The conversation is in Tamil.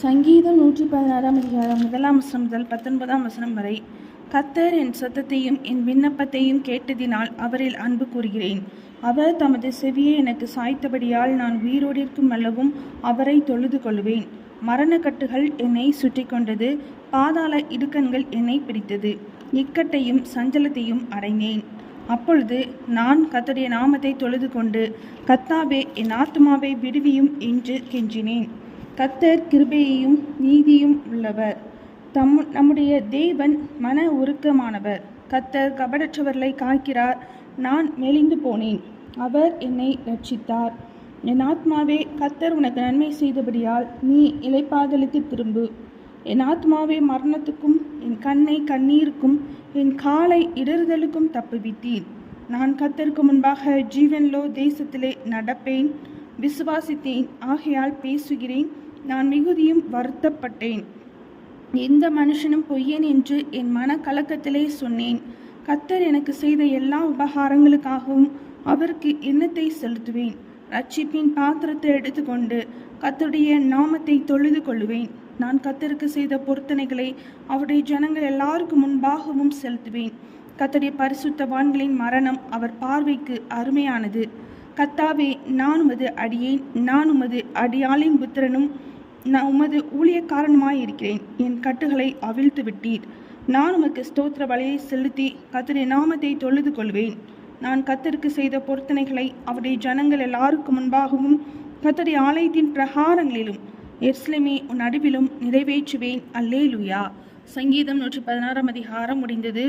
சங்கீதம் 116 அதிகாரம் 1 வசனம் முதல் 19 வசனம் வரை. கர்த்தர் என் சத்தத்தையும் என் விண்ணப்பத்தையும் கேட்டதினால் அவரில் அன்பு கூறுகிறேன். அவர் தமது செவியை எனக்கு சாய்த்தபடியால் நான் உயிரோடிருக்கும் அளவும் அவரை தொழுது கொள்வேன். மரணக்கட்டுகள் என்னை சுற்றி கொண்டது, பாதாள இடுக்கண்கள் என்னை பிடித்தது. இக்கட்டையும் சஞ்சலத்தையும் அடைந்தேன். அப்பொழுது நான் கர்த்தருடைய நாமத்தை தொழுது கொண்டு, கர்த்தாவே, என் ஆத்துமாவை விடுவியும் என்று கெஞ்சினேன். கர்த்தர் கிருபையையும் நீதியும் உள்ளவர். நம்முடைய தேவன் மன உருக்கமானவர். கர்த்தர் கபடற்றவர்களை காக்கிறார். நான் மெலிந்து போனேன், அவர் என்னை இரட்சித்தார். என் ஆத்மாவே, கர்த்தர் உனக்கு நன்மை செய்தபடியால் நீ இளைப்பாறுதலுக்கு திரும்பு. என் ஆத்மாவே, மரணத்துக்கும் என் கண்ணை கண்ணீருக்கும் என் காலை இடறுதலுக்கும் தப்புவித்தீர். நான் கர்த்தருக்கு முன்பாக ஜீவன்லோ தேசத்திலே நடப்பேன். விசுவாசித்தேன், ஆகையால் பேசுகிறேன். நான் மிகுதியும் வருத்தப்பட்டேன். எந்த மனுஷனும் பொய்யன் என்று என் மன கலக்கத்திலே சொன்னேன். கர்த்தர் எனக்கு செய்த எல்லா உபகாரங்களுக்காகவும் அவருக்கு எண்ணத்தை செலுத்துவேன். ரட்சிப்பின் பாத்திரத்தை எடுத்துக்கொண்டு கர்த்தருடைய நாமத்தை தொழுது கொள்ளுவேன். நான் கர்த்தருக்கு செய்த பொருத்தனைகளை அவருடைய ஜனங்கள் எல்லாருக்கும் முன்பாகவும் செலுத்துவேன். கர்த்தருடைய பரிசுத்தவான்களின் மரணம் அவர் பார்வைக்கு அருமையானது. கர்த்தாவே, நான் உமது அடியேன், நான் உமது அடியாளின் புத்திரனும் நான் உமது ஊழியக்காரனுமாயிருக்கிறேன். என் கட்டுகளை அவிழ்த்து விட்டீர். நான் உமக்கு ஸ்தோத்திர பலியை செலுத்தி கர்த்தருடைய நாமத்தை தொழுது கொள்வேன். நான் கர்த்தருக்கு செய்த பொருத்தனைகளை அவருடைய ஜனங்கள் எல்லாருக்கும் முன்பாகவும் கர்த்தருடைய ஆலயத்தின் பிரகாரங்களிலும் எருசலேமே உன் நடுவிலும் நிறைவேற்றுவேன். அல்லேலூயா. சங்கீதம் 116 அதிகாரம் முடிந்தது.